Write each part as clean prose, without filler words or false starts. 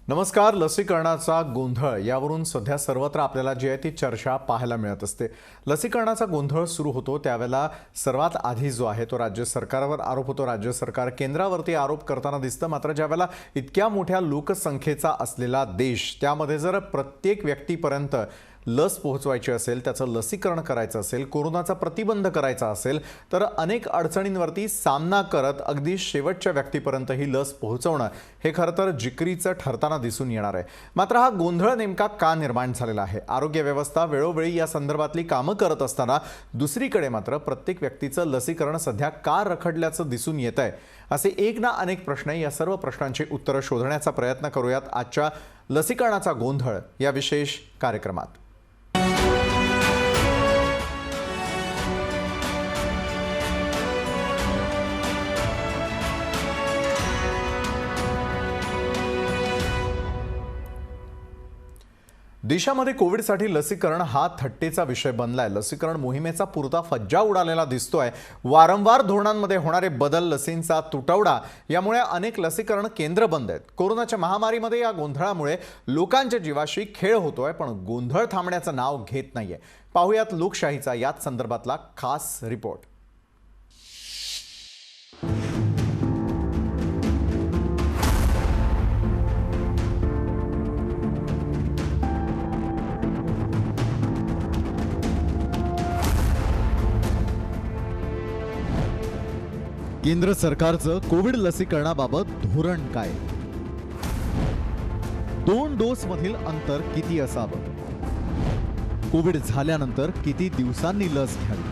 नमस्कार. लसीकरणाचा गोंधळ यावरून सध्या सर्वत्र आपल्याला जी आहे ती चर्चा पाहायला मिळत असते. लसीकरणाचा गोंधळ सुरू होतो त्यावेळेला सर्वात आधी जो आहे तो राज्य सरकारवर आरोप होतो. राज्य सरकार केंद्रावरती आरोप करताना दिसतं. मात्र ज्यावेळेला इतक्या मोठ्या लोकसंख्येचा असलेला देश, त्यामध्ये जर प्रत्येक व्यक्तीपर्यंत लस पोहोचवायची असेल, त्याचं लसीकरण करायचं असेल, कोरोनाचा प्रतिबंध करायचा असेल, तर अनेक अडचणींवरती सामना करत अगदी शेवटच्या व्यक्तीपर्यंत ही लस पोहोचवणं हे खरं तर जिकरीचं ठरताना दिसून येणार आहे. मात्र हा गोंधळ नेमका का निर्माण झालेला आहे? आरोग्य व्यवस्था वेळोवेळी या संदर्भातली कामं करत असताना दुसरीकडे मात्र प्रत्येक व्यक्तीचं लसीकरण सध्या का रखडल्याचं दिसून येत आहे? असे एक ना अनेक प्रश्न, या सर्व प्रश्नांची उत्तरं शोधण्याचा प्रयत्न करूयात आजच्या लसीकरणाचा गोंधळ या विशेष कार्यक्रमात. देशामध्ये कोविडसाठी लसीकरण हा थट्टेचा विषय बनलाय. लसीकरण मोहिमेचा पुरता फज्जा उडालेला दिसतोय. वारंवार धोरणांमध्ये होणारे बदल, लसींचा तुटवडा यामुळे अनेक लसीकरण केंद्र बंद आहेत. कोरोनाच्या महामारीमध्ये या गोंधळामुळे लोकांच्या जीवाशी खेळ होतोय, पण गोंधळ थांबण्याचं नाव घेत नाहीये. पाहुयात लोकशाहीचा याच संदर्भातला खास रिपोर्ट. केंद्र सरकारचं कोविड लसीकरणाबाबत धोरण काय? 2 डोस मधील अंतर किती असावं? कोविड झाल्यानंतर किती दिवसांनी लस घ्यावी?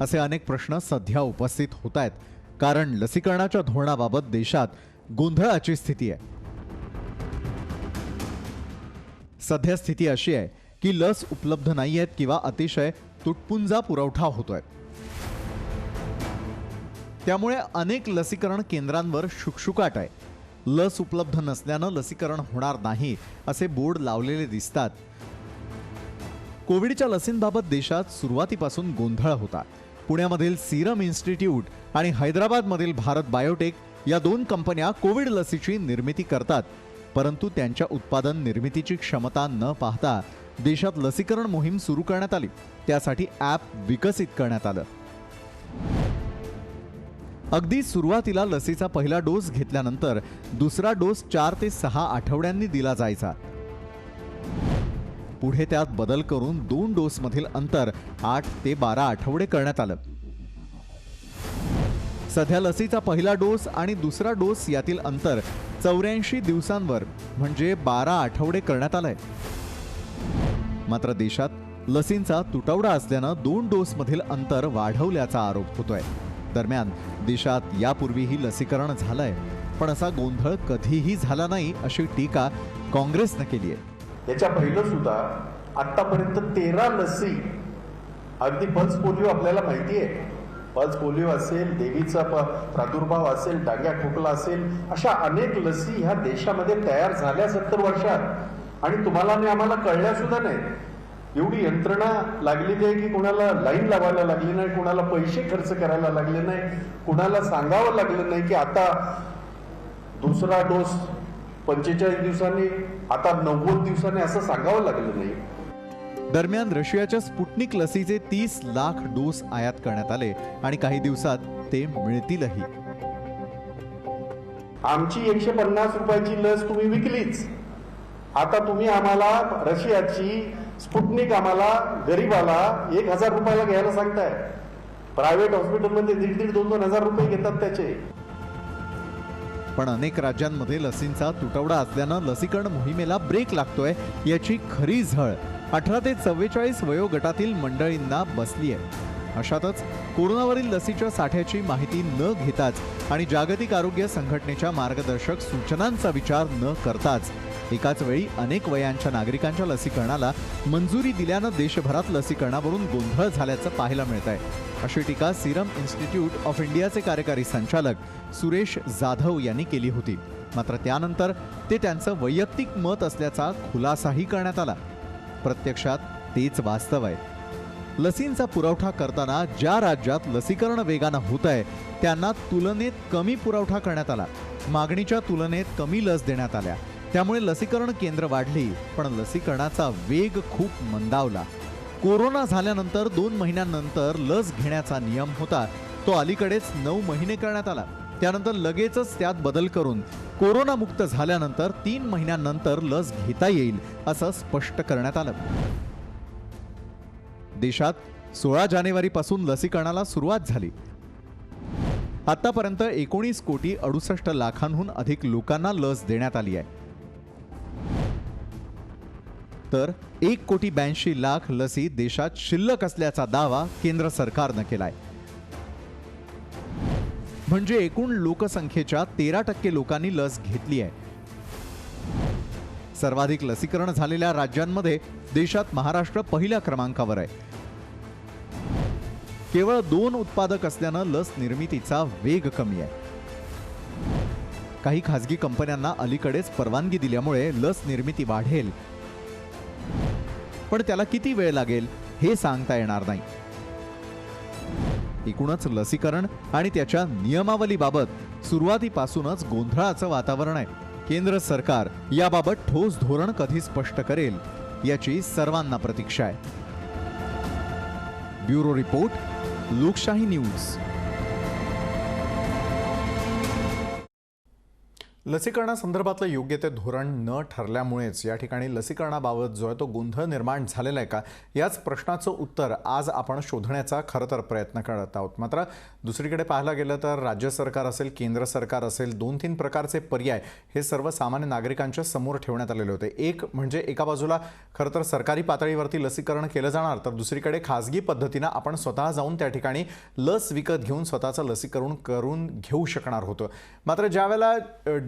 असे अनेक प्रश्न सध्या उपस्थित होत आहेत, कारण लसीकरणाच्या धोरणाबाबत देशात गोंधळाची स्थिती आहे. सध्या स्थिती अशी आहे की लस उपलब्ध नाहीयेत किंवा अतिशय तुटपुंजा पुरवठा होतोय. त्यामुळे अनेक लसीकरण केंद्रांवर शुकशुकाट आहे. लस उपलब्ध नसल्यानं लसीकरण होणार नाही असे बोर्ड लावलेले दिसतात. कोविडच्या लसींबाबत देशात सुरुवातीपासून गोंधळ होता. पुण्यामधील सिरम इन्स्टिट्यूट आणि हैदराबादमधील भारत बायोटेक या 2 कंपन्या कोविड लसीची निर्मिती करतात, परंतु त्यांच्या उत्पादन निर्मितीची क्षमता न पाहता देशात लसीकरण मोहीम सुरू करण्यात आली. त्यासाठी ॲप विकसित करण्यात आलं. अगदी सुरुवातीला लसीचा पहिला डोस घेतल्यानंतर दुसरा डोस 4 ते 6 आठवड्यांनी दिला जायचा. पुढे त्यात बदल करून 2 डोस मधील अंतर 8 ते 12 आठवडे करण्यात आलं. सध्या लसीचा पहिला डोस आणि दुसरा डोस यातील अंतर 84 दिवसांवर म्हणजे 12 आठवडे करण्यात आलंय. मात्र देशात लसींचा तुटवडा असल्यानं 2 डोस मधील अंतर वाढवल्याचा आरोप होतोय. दरम्यान देशात यापूर्वीही लसीकरण झालंय, पण असा गोंधळ कधीही झाला नाही अशी टीका काँग्रेसनं केली आहे. याच्या पहिलं सुद्धा आतापर्यंत 13 लसी, अगदी पल्स पोलिओ आपल्याला माहिती आहे, पल्स पोलिओ असेल, देवीचा प्रादुर्भाव असेल, डांग्या खोकला असेल, अशा अनेक लसी ह्या देशामध्ये तयार झाल्या 70 वर्षात आणि तुम्हाला आणि आम्हाला कळल्या सुद्धा नाही. एवढी यंत्रणा लागलेली आहे की कुणाला लाईन लावायला लागली नाही, कुणाला पैसे खर्च करायला लागले नाही, कुणाला सांगावं लागलं नाही की आता दुसरा डोस 45 दिवसांनी, आता 90 दिवसांनी असं सांगावं लागलं नाही. दरम्यान रशियाच्या स्पुटनिक लसीचे 30 लाख डोस आयात करण्यात आले आणि काही दिवसात ते मिळतीलही. आमची 150 रुपयाची लस तुम्ही विकलीच, आता तुम्ही आम्हाला रशियाची स्पुटनिक आम्हाला गरीबाला 1000 रुपयाला घ्यायला सांगताय. प्रायव्हेट हॉस्पिटलमध्ये 1,500-2,000 हजार रुपये घेतात त्याचे. पण अनेक राज्यांमध्ये लसींचा तुटवडा असल्यानं लसीकरण मोहिमेला ब्रेक लागतोय याची खरी झळ 18 ते 44 वयोगटातील मंडळींना बसली आहे. अशातच कोरोनावरील लसीच्या साठ्याची माहिती न घेताच आणि जागतिक आरोग्य संघटनेच्या मार्गदर्शक सूचनांचा विचार न करताच एकाच वेळी अनेक वयांच्या नागरिकांच्या लसीकरणाला मंजुरी दिल्यानं देशभरात लसीकरणावरून गोंधळ झाल्याचं पाहायला मिळत आहे. अशी टीका सिरम इन्स्टिट्यूट ऑफ इंडियाचे कार्यकारी संचालक सुरेश जाधव यांनी केली होती. मात्र त्यानंतर ते त्यांचं वैयक्तिक मत असल्याचा खुलासाही करण्यात आला. प्रत्यक्षात तेच वास्तव आहे. लसींचा पुरवठा करताना ज्या राज्यात लसीकरण वेगानं होत आहे त्यांना तुलनेत कमी पुरवठा करण्यात आला. मागणीच्या तुलनेत कमी लस देण्यात आल्या. त्यामुळे लसीकरण केंद्र वाढली, पण लसीकरणाचा वेग खूप मंदावला. कोरोना झाल्यानंतर 2 महिन्यांनंतर लस घेण्याचा नियम होता, तो अलीकडेच 9 महिने करण्यात आला. त्यानंतर लगेचच त्यात बदल करून कोरोना मुक्त झाल्यानंतर 3 महिन्यांनंतर लस घेता येईल असं स्पष्ट करण्यात आलं. देशात 16 जानेवारीपासून लसीकरणाला सुरुवात झाली. आतापर्यंत 19,68,00,000 अधिक लोकांना लस देण्यात आली आहे. तर 1,82,00,000 लसी देशात शिल्लक असल्याचा दावा केंद्र सरकारनं केलाय. म्हणजे एकूण लोकसंख्येच्या 13% लोकांनी लस घेतली आहे. सर्वाधिक लसीकरण झालेल्या राज्यांमध्ये देशात महाराष्ट्र पहिल्या क्रमांकावर आहे. केवळ 2 उत्पादक असल्यानं लस निर्मितीचा वेग कमी आहे. काही खासगी कंपन्यांना अलीकडेच परवानगी दिल्यामुळे लस निर्मिती वाढेल, पण त्याला किती वेळ लागेल हे सांगता येणार नाही. एकूणच लसीकरण आणि त्याच्या नियमावलीबाबत सुरुवातीपासूनच गोंधळाचं वातावरण आहे. केंद्र सरकार याबाबत ठोस धोरण कधी स्पष्ट करेल याची सर्वांना प्रतीक्षा आहे. ब्युरो रिपोर्ट, लोकशाही न्यूज. लसीकरणासंदर्भातलं योग्य ते धोरण न ठरल्यामुळेच या ठिकाणी लसीकरणाबाबत जो आहे तो गोंधळ निर्माण झालेला आहे का, याच प्रश्नाचं उत्तर आज आपण शोधण्याचा खरं तर प्रयत्न करत आहोत. मात्र दुसरीकडे पाहायला गेलं तर राज्य सरकार असेल, केंद्र सरकार असेल, 2-3 प्रकारचे पर्याय हे सर्वसामान्य नागरिकांच्या समोर ठेवण्यात आलेले होते. एक म्हणजे एका बाजूला खरं तर सरकारी पातळीवरती लसीकरण केलं जाणार, तर दुसरीकडे खासगी पद्धतीनं आपण स्वतः जाऊन त्या ठिकाणी लस विकत घेऊन स्वतःचं लसीकरण करून घेऊ शकणार होतं. मात्र ज्यावेळेला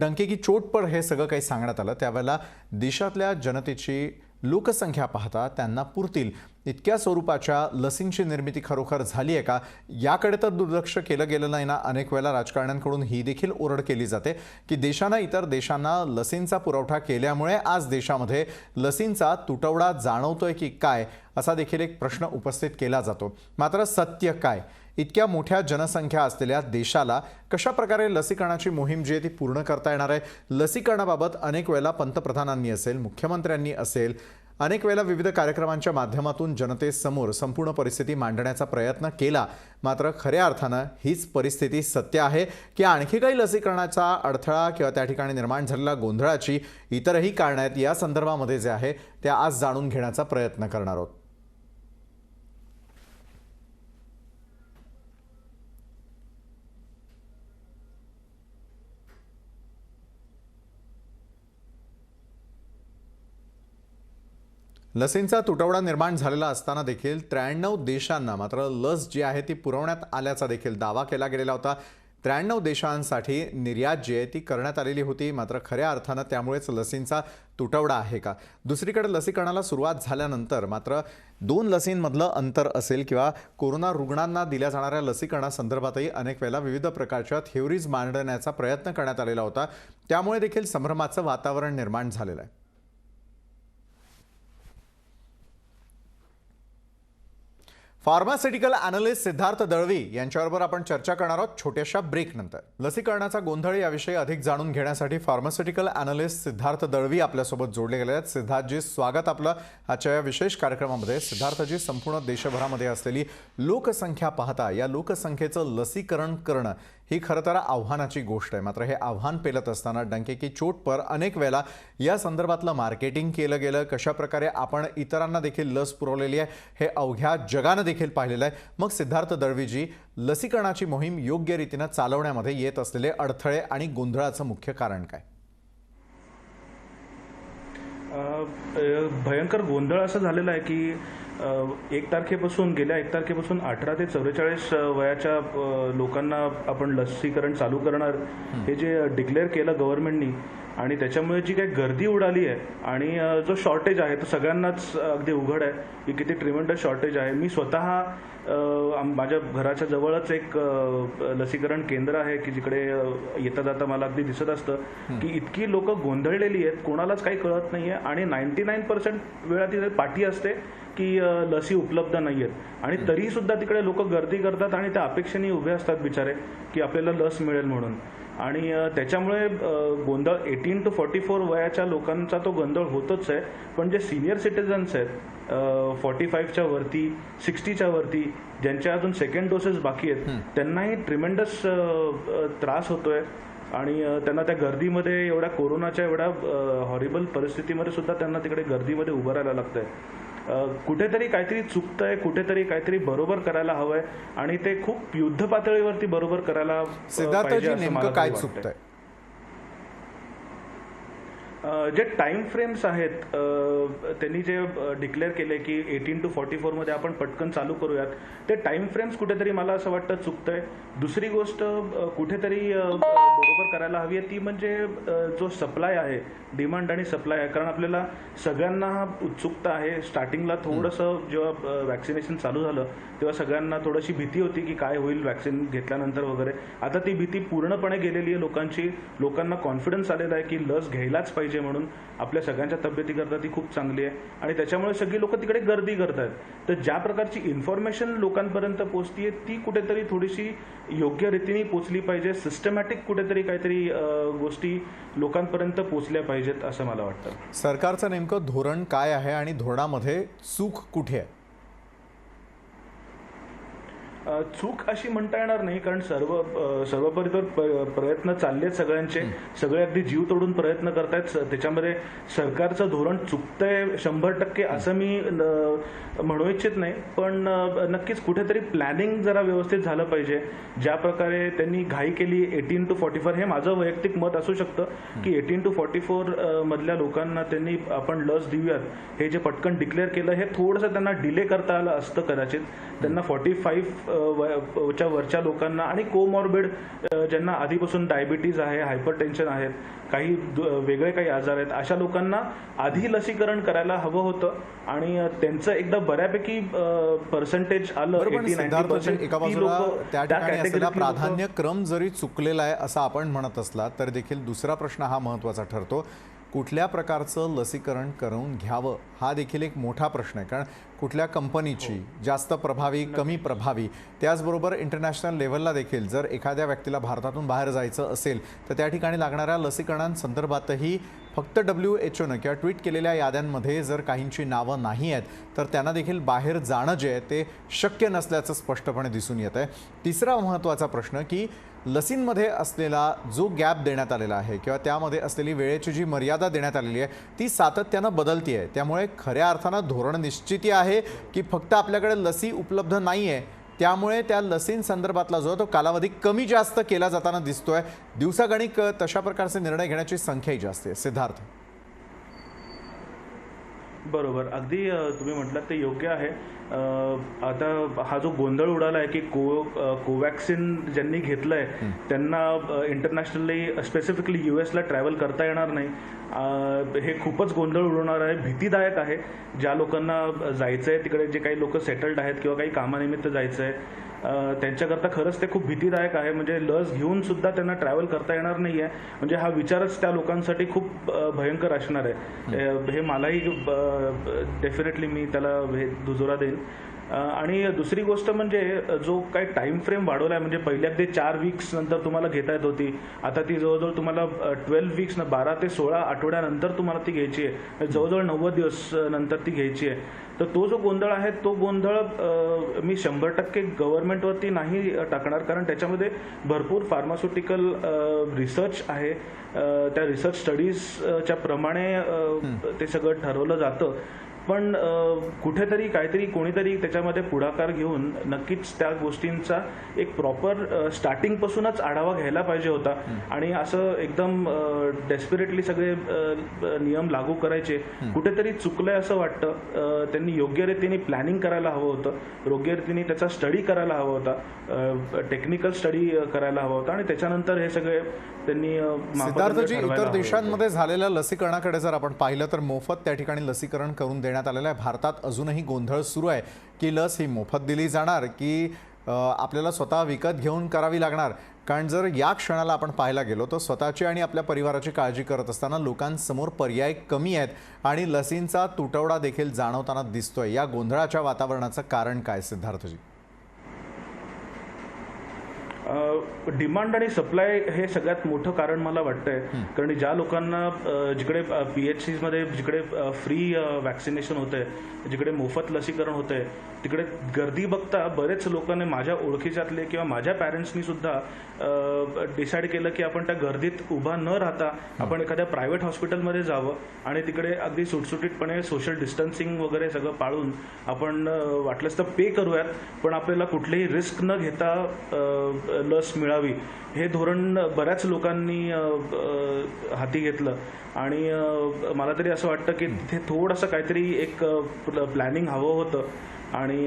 डंके की चोट पर हे सगळं काही सांगण्यात आलं, त्यावेळेला देशातल्या जनतेची लोकसंख्या पाहता त्यांना पुरतील इतक्या स्वरूपाच्या लसींची निर्मिती खरोखर झाली आहे का, याकडे तर दुर्लक्ष केलं गेलं नाही ना. अनेक वेळेला राजकारण्यांकडून ही देखील ओरड केली जाते की देशानं इतर देशांना लसींचा पुरवठा केल्यामुळे आज देशामध्ये लसींचा तुटवडा जाणवतोय की काय, असा देखील एक प्रश्न उपस्थित केला जातो. मात्र सत्य काय, इतक्या मोठ्या जनसंख्या असलेल्या देशाला कशा प्रकारे लसीकरणाची मोहीम जी आहे ती पूर्ण करता येणार आहे. लसीकरणाबाबत अनेक वेळेला पंतप्रधानांनी असेल, मुख्यमंत्र्यांनी असेल, अनेक वेळेला विविध कार्यक्रमांच्या माध्यमातून जनतेसमोर संपूर्ण परिस्थिती मांडण्याचा प्रयत्न केला. मात्र खऱ्या अर्थानं हीच परिस्थिती सत्य आहे की आणखी काही लसीकरणाचा अडथळा किंवा त्या ठिकाणी निर्माण झालेल्या गोंधळाची इतरही कारणं आहेत, या संदर्भामध्ये जे आहे ते आज जाणून घेण्याचा प्रयत्न करणार आहोत. लसींचा तुटवडा निर्माण झालेला असताना देखील 93 देशांना मात्र लस जी आहे ती पुरवण्यात आल्याचा देखील दावा केला गेलेला होता. 93 देशांसाठी निर्यात जी आहे ती करण्यात आलेली होती. मात्र खऱ्या अर्थानं त्यामुळेच लसींचा तुटवडा आहे का. दुसरीकडे लसीकरणाला सुरुवात झाल्यानंतर मात्र 2 लसींमधलं अंतर असेल किंवा कोरोना रुग्णांना दिल्या जाणाऱ्या लसीकरणासंदर्भातही अनेक वेळेला विविध प्रकारच्या थिओरीज मांडण्याचा प्रयत्न करण्यात आलेला होता. त्यामुळे देखील संभ्रमाचं वातावरण निर्माण झालेलं आहे. फार्मास्युटिकल अॅनालिस्ट सिद्धार्थ दळवी यांच्याबरोबर आपण चर्चा करणार आहोत छोट्याशा ब्रेकनंतर. लसीकरणाचा गोंधळ याविषयी अधिक जाणून घेण्यासाठी फार्मास्युटिकल अॅनालिस्ट सिद्धार्थ दळवी आपल्यासोबत जोडले गेले आहेत. सिद्धार्थजी, स्वागत आपलं आजच्या या विशेष कार्यक्रमामध्ये. सिद्धार्थजी, संपूर्ण देशभरामध्ये असलेली लोकसंख्या पाहता या लोकसंख्येचं लसीकरण करणं ही खरं तर आव्हानाची गोष्ट आहे. मात्र हे आव्हान पेलत असताना डंके की चोट पर अनेक वेळेला या संदर्भातलं मार्केटिंग केलं गेलं, कशा प्रकारे आपण इतरांना देखील लस पुरवलेली आहे हे अवघ्या जगानं देखील पाहिलेलं आहे. मग सिद्धार्थ दळवीजी, लसीकरणाची मोहीम योग्य रीतीनं चालवण्यामध्ये येत असलेले अडथळे आणि गोंधळाचं मुख्य कारण काय? भयंकर गोंधळ असं झालेला आहे की 1 तारखेपासून गेल्या 1 तारखेपासून 18 ते 44 वयाच्या लोकांना आपण लसीकरण चालू करणार हे जे डिक्लेअर केलं गव्हर्नमेंटनी, आणि त्याच्यामुळे जी काही गर्दी उडाली आहे आणि जो शॉर्टेज आहे तो सगळ्यांनाच अगदी उघड आहे की किती ट्रिमेंडस शॉर्टेज आहे. मी स्वतः माझ्या घराच्या जवळच एक लसीकरण केंद्र आहे की जिकडे येता जाता मला अगदी दिसत असतं की इतकी लोक गोंधळलेली आहेत, कोणालाच काही कळत नाही आहे. आणि 99% वेळा तिथे पाठी असते की लसी उपलब्ध नाही आहेत आणि तरीसुद्धा तिकडे लोक गर्दी करतात आणि त्या अपेक्षेने उभे असतात बिचारे की आपल्याला लस मिळेल म्हणून. आणि त्याच्यामुळे गोंधळ 18 to 44 वयाच्या लोकांचा तो गोंधळ होतच आहे. पण जे सिनियर सिटीजन्स आहेत 45च्या वरती 60च्या वरती ज्यांच्या अजून सेकंड डोसेस बाकी आहेत त्यांनाही ट्रिमेंडस त्रास होतोय आणि त्यांना त्या गर्दीमध्ये एवढ्या कोरोनाच्या एवढ्या हॉरिबल परिस्थितीमध्ये सुद्धा त्यांना तिकडे गर्दीमध्ये उभं राहायला लागतंय. कुठेतरी काहीतरी चुकतंय, कुठेतरी काहीतरी बरोबर करायला हवंय आणि ते खूप युद्ध पातळीवरती बरोबर करायला सिद्धार्थजी, असं नेमकं मला काय वाटतंय. चुकतंय? जे टाइम फ्रेम्स आहेत त्यांनी जे डिक्लेअर केले की 18 to 44 मध्ये आपण पटकन चालू करूयात, ते टाइम फ्रेम्स कुठेतरी मला असं वाटतं चुकतंय. दुसरी गोष्ट कुठेतरी बरोबर करायला हवी आहे ती म्हणजे जो सप्लाय आहे, डिमांड आणि सप्लाय आहे. कारण आपल्याला सगळ्यांना उत्सुकता आहे. स्टार्टिंगला थोडंसं जेव्हा वॅक्सिनेशन चालू झालं तेव्हा सगळ्यांना थोडीशी भीती होती की काय होईल वॅक्सिन घेतल्यानंतर वगैरे. आता ती भीती पूर्णपणे गेलेली आहे लोकांची. लोकांना कॉन्फिडन्स आलेला आहे की लस घ्यायलाच पाहिजे म्हणून. आपल्या सगळ्यांच्या तब्येतीकरता ती खूप चांगली आहे आणि त्याच्यामुळे सगळी लोक तिकडे गर्दी करत आहेत. तर ज्या प्रकारची इन्फॉर्मेशन लोकांपर्यंत पोहोचतीये ती कुठेतरी थोडीशी योग्य रीतीने पोचली पाहिजे. सिस्टमॅटिक कुठेतरी काहीतरी गोष्टी लोकांपर्यंत पोचल्या पाहिजेत असं मला वाटतं. सरकारचं नेमकं धोरण काय आहे आणि धोरणामध्ये चूक कुठे आहे? चूक अशी म्हणता येणार नाही कारण सर्वपरी तर प्रयत्न चाललेत सगळ्यांचे. सगळे अगदी जीव तोडून प्रयत्न करतायत. त्याच्यामध्ये सरकारचं धोरण चुकतंय 100% असं मी म्हणू इच्छित नाही. पण नक्कीच कुठेतरी प्लॅनिंग जरा व्यवस्थित झालं पाहिजे. ज्या प्रकारे त्यांनी घाई केली 18 to 44, हे माझं वैयक्तिक मत असू शकतं की 18 to 44 मधल्या लोकांना त्यांनी आपण लस देऊयात हे जे पटकन डिक्लेअर केलं हे थोडंसं त्यांना डिले करता आलं असतं कदाचित. त्यांना 45 च्या वरच्या लोकांना आणि कोमॉर्बिड ज्यांना आधीपासून डायबिटीज आहे, हायपरटेन्शन आहेत, काही वेगळे काही आजार आहेत, अशा लोकांना आधी लसीकरण करायला हवं होतं आणि त्यांचं एकदा बऱ्यापैकी पर्सेंटेज आलं. सिद्धार्थजी, एका बाजूला त्या ठिकाणी असलेला प्राधान्यक्रम जरी चुकलेला आहे असं आपण म्हणत असला तर देखील दुसरा प्रश्न हा महत्त्वाचा ठरतो. कुठल्या प्रकारचं लसीकरण करून घ्यावं हा देखील एक मोठा प्रश्न आहे. कारण कुठल्या कंपनीची जास्त प्रभावी, कमी प्रभावी, त्याचबरोबर इंटरनॅशनल लेव्हलला देखील जर एखाद्या व्यक्तीला भारतातून बाहेर जायचं असेल तर त्या ठिकाणी लागणाऱ्या लसीकरणांसंदर्भातही फक्त WHO किंवा ट्विट केलेल्या याद्यांमध्ये जर काहींची नावं नाही आहेत तर त्यांना देखील बाहेर जाणं जे आहे ते शक्य नसल्याचं स्पष्टपणे दिसून येत आहे. तिसरा महत्त्वाचा प्रश्न की लसींमध्ये असलेला जो गॅप देण्यात आलेला आहे किंवा त्यामध्ये असलेली वेळेची जी मर्यादा देण्यात आलेली आहे ती सातत्यानं बदलती आहे. त्यामुळे खऱ्या अर्थानं धोरण निश्चिती आहे की फक्त आपल्याकडे लसी उपलब्ध नाही आहे त्यामुळे त्या लसींसंदर्भातला जो तो कालावधी कमी जास्त केला जाताना दिसतोय. दिवसागणिक तशा प्रकारचे निर्णय घेण्याची संख्याही जास्त आहे. सिद्धार्थ, बरोबर, अगदी तुम्ही म्हटलात ते योग्य आहे. आता हा जो गोंधळ उडाला आहे की कोवॅक्सिन ज्यांनी घेतलंय त्यांना इंटरनॅशनली स्पेसिफिकली US ला ट्रॅव्हल करता येणार नाही. हे खूपच गोंधळ उडवणार आहे, भीतीदायक आहे. ज्या लोकांना जायचं आहे तिकडे, जे काही लोक सेटल्ड आहेत किंवा काही कामानिमित्त जायचं आहे त्यांच्याकरता खरंच ते खूप भीतीदायक आहे. म्हणजे लस घेऊन सुद्धा त्यांना ट्रॅव्हल करता येणार नाही आहे. म्हणजे हा विचारच त्या लोकांसाठी खूप भयंकर असणार आहे. हे मलाही डेफिनेटली मी त्याला हे दुजोरा देईन. आणि दुसरी गोष्ट म्हणजे जो काही टाइम फ्रेम वाढवला आहे, म्हणजे पहिले अगदी 4 वीक्स नंतर तुम्हाला घेता येत होती, आता ती जवळजवळ तुम्हाला 12 वीक्स 12 ते 16 आठवड्यानंतर तुम्हाला ती घ्यायची आहे. जवळजवळ 90 दिवस नंतर ती घ्यायची आहे. तर तो जो गोंधळ आहे तो गोंधळ मी 100% गव्हर्नमेंटवरती नाही टाकणार. कारण त्याच्यामध्ये भरपूर फार्मास्युटिकल रिसर्च आहे. त्या रिसर्च स्टडीजच्या प्रमाणे ते सगळं ठरवलं जातं. पण कुठेतरी काहीतरी कोणीतरी त्याच्यामध्ये पुढाकार घेऊन नक्कीच त्या गोष्टींचा एक प्रॉपर स्टार्टिंगपासूनच आढावा घ्यायला पाहिजे होता. आणि असं एकदम डेस्परेटली सगळे नियम लागू करायचे कुठेतरी चुकलंय असं वाटतं. त्यांनी योग्य रीतीने प्लॅनिंग करायला हवं होतं, योग्य रीतीने त्याचा स्टडी करायला हवा होता, टेक्निकल स्टडी करायला हवा होता आणि त्याच्यानंतर हे सगळे त्यांनी. सिद्धार्थजी, इतर देशांमध्ये झालेल्या लसीकरणाकडे जर आपण पाहिलं तर मोफत त्या ठिकाणी लसीकरण करून देण्यात आलेलं आहे. भारतात अजूनही गोंधळ सुरू आहे की लस ही मोफत दिली जाणार की आपल्याला स्वतः विकत घेऊन करावी लागणार. कारण जर या क्षणाला आपण पाहायला गेलो तर स्वतःची आणि आपल्या परिवाराची काळजी करत असताना लोकांसमोर पर्याय कमी आहेत आणि लसींचा तुटवडा देखील जाणवताना दिसतोय. या गोंधळाच्या वातावरणाचं कारण काय सिद्धार्थजी? डिमांड आणि सप्लाय हे सगळ्यात मोठं कारण मला वाटतंय. कारण ज्या लोकांना जिकडे PHCs मध्ये जिकडे फ्री वॅक्सिनेशन होतंय, जिकडे मोफत लसीकरण होतंय, तिकडे गर्दी बघता बरेच लोकांनी माझ्या ओळखीच्यातले किंवा माझ्या पॅरेंट्सनी सुद्धा डिसाईड केलं की आपण त्या गर्दीत उभा न राहता आपण एखाद्या प्रायव्हेट हॉस्पिटलमध्ये जावं आणि तिकडे अगदी सुटसुटीतपणे सोशल डिस्टन्सिंग वगैरे सगळं पाळून आपण वाटलंच तर पे करूयात, पण आपल्याला कुठलीही रिस्क न घेता लस मिळावी हे धोरण बऱ्याच लोकांनी हाती घेतलं. आणि मला तरी असं वाटतं की तिथे थोडंसं काहीतरी एक प्लॅनिंग हवं होतं. आणि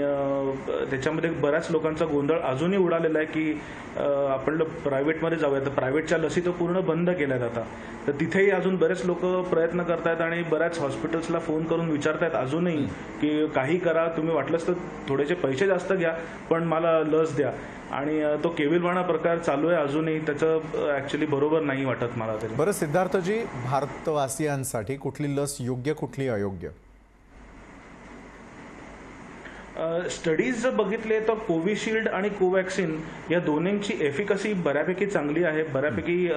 त्याच्यामध्ये बऱ्याच लोकांचा गोंधळ अजूनही उडालेला आहे की आपण प्रायव्हेटमध्ये जाऊया, तर प्रायव्हेटच्या लसी तर पूर्ण बंद केल्या जातात. तर तिथेही अजून बरेच लोक प्रयत्न करतायत आणि बऱ्याच हॉस्पिटल्सला फोन करून विचारतायत अजूनही की काही करा, तुम्ही वाटलंच तर थोडेसे पैसे जास्त घ्या पण मला लस द्या. आणि तो केविलवाणा प्रकार चालू आहे अजूनही. त्याचं ॲक्च्युली बरोबर नाही वाटत मला तरी. बरं सिद्धार्थजी, भारतवासियांसाठी कुठली लस योग्य कुठली अयोग्य? स्टडीज जर बघितले तर कोविशिल्ड आणि कोवॅक्सिन या दोन्हींची एफिकसी बऱ्यापैकी चांगली आहे, बऱ्यापैकी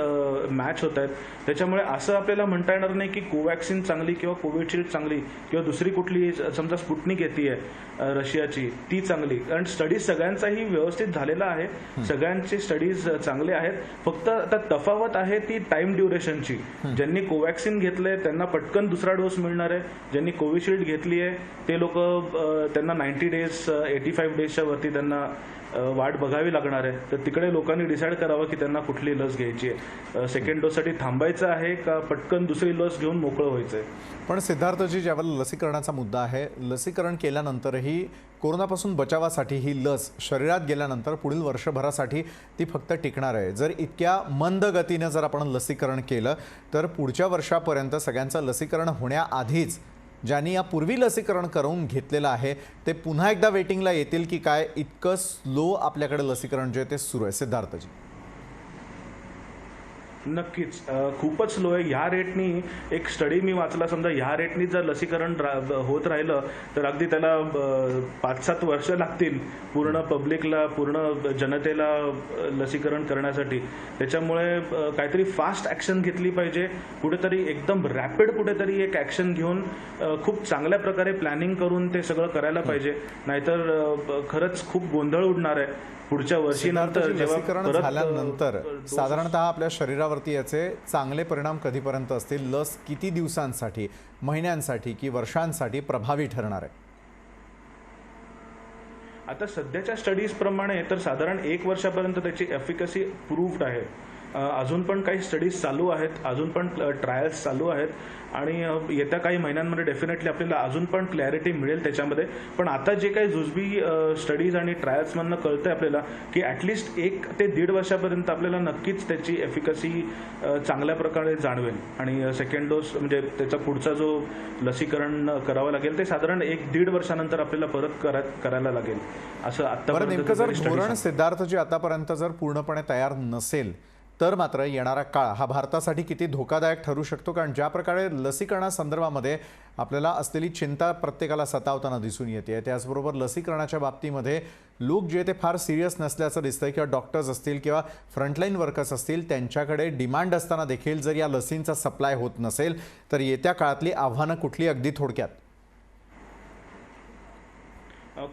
मॅच होत आहेत. त्याच्यामुळे असं आपल्याला म्हणता येणार नाही की कोवॅक्सिन चांगली किंवा कोविशिल्ड चांगली किंवा दुसरी कुठली समजा स्पुटनिक येते रशियाची ती चांगली. कारण स्टडीज सगळ्यांचाही व्यवस्थित झालेला आहे, सगळ्यांचे स्टडीज चांगले आहेत. फक्त आता तफावत आहे ती टाइम ड्युरेशनची. ज्यांनी कोवॅक्सिन घेतलंय त्यांना पटकन दुसरा डोस मिळणार आहे, ज्यांनी कोविशिल्ड घेतली आहे ते लोक त्यांना 90 डेज 85 डेजच्या वरती त्यांना वाट बघावी लागणार आहे. तर तिकडे लोकांनी डिसाईड करावं की त्यांना कुठली लस घ्यायची आहे, सेकंड डोससाठी थांबायचं आहे का पटकन दुसरी लस घेऊन मोकळं व्हायचं आहे. पण सिद्धार्थजी, ज्यावेळेला लसीकरणाचा मुद्दा आहे, लसीकरण केल्यानंतरही कोरोनापासून बचावासाठी ही लस शरीरात गेल्यानंतर पुढील वर्षभरासाठी ती फक्त टिकणार आहे. जर इतक्या मंद गतीने जर आपण लसीकरण केलं तर पुढच्या वर्षापर्यंत सगळ्यांचं लसीकरण होण्याआधीच ज्यांनी यापूर्वी लसीकरण करून घेतलेलं आहे ते पुन्हा एकदा वेटिंगला येतील की काय? इतकं स्लो आपल्याकडे लसीकरण जे आहे ते सुरू आहे. सिद्धार्थजी, नक्कीच खूपच स्लो आहे. ह्या रेटनी एक स्टडी मी वाचला, समजा ह्या रेटनी जर लसीकरण होत राहिलं तर अगदी त्याला 5-7 वर्ष लागतील पूर्ण पब्लिकला, पूर्ण जनतेला लसीकरण करण्यासाठी. त्याच्यामुळे काहीतरी फास्ट ॲक्शन घेतली पाहिजे, कुठेतरी एकदम रॅपिड कुठेतरी एक ॲक्शन घेऊन खूप चांगल्या प्रकारे प्लॅनिंग करून ते सगळं करायला पाहिजे. नाहीतर खरंच खूप गोंधळ उडणार आहे पुढच्या वर्षी. नंतर लसीकरण झाल्यानंतर साधारणतः आपल्या शरीरावरती याचे चांगले परिणाम कधीपर्यंत असतील? लस किती दिवसांसाठी, महिन्यांसाठी की वर्षांसाठी प्रभावी ठरणार आहे? आता सध्याच्या स्टडीज प्रमाणे तर साधारण 1 वर्षापर्यंत त्याची एफिकसी प्रूव्ड आहे. अजून पण काही स्टडीज चालू आहेत, अजून पण ट्रायल्स चालू आहेत आणि येत्या काही महिन्यांमध्ये डेफिनेटली आपल्याला अजून पण क्लॅरिटी मिळेल त्याच्यामध्ये. पण आता जे काही जुजबी स्टडीज आणि ट्रायल्समधनं कळतं आहे आपल्याला की ॲटलिस्ट 1 ते 1.5 वर्षापर्यंत आपल्याला नक्कीच त्याची एफिकसी चांगल्या प्रकारे जाणवेल. आणि सेकंड डोस म्हणजे त्याचा पुढचा जो लसीकरण करावं लागेल ते साधारण 1-1.5 वर्षानंतर आपल्याला परत करायला लागेल असं आता. नेमकं जर धोरण सिद्धार्थजी आतापर्यंत जर पूर्णपणे तयार नसेल तर मात्र येणारा काळ हा भारतासाठी किती धोकादायक ठरू शकतो? कारण ज्या प्रकारे लसीकरणासंदर्भामध्ये आपल्याला असलेली चिंता प्रत्येकाला सतावताना दिसून येते, त्याचबरोबर लसीकरणाच्या बाबतीमध्ये लोक जे ते फार सिरियस नसल्याचं दिसतंय किंवा डॉक्टर्स असतील किंवा फ्रंटलाईन वर्कर्स असतील त्यांच्याकडे डिमांड असताना देखील जर या लसींचा सप्लाय होत नसेल तर येत्या काळातली आव्हानं कुठली अगदी थोडक्यात?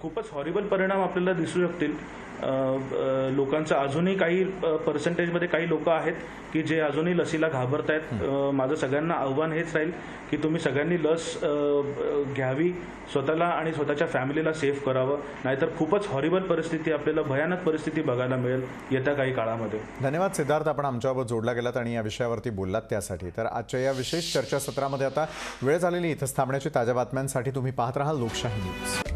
खूपच हॉरिबल परिणाम आपल्याला दिसू शकतील. लोकांचं अजूनही काही पर्सेंटेजमध्ये काही लोक आहेत की जे अजूनही लसीला घाबरत आहेत. माझं सगळ्यांना आव्हान हेच राहील की तुम्ही सगळ्यांनी लस घ्यावी, स्वतःला आणि स्वतःच्या फॅमिलीला सेफ करावं. नाहीतर खूपच हॉरिबल परिस्थिती, आपल्याला भयानक परिस्थिती बघायला मिळेल येत्या काही काळामध्ये. धन्यवाद सिद्धार्थ, आपण आमच्याबरोबर जोडला गेलात आणि या विषयावरती बोललात त्यासाठी. तर आजच्या या विशेष चर्चासत्रामध्ये आता वेळ झालेली इथंच थांबण्याची. ताज्या बातम्यांसाठी तुम्ही पाहत राहा लोकशाही न्यूज.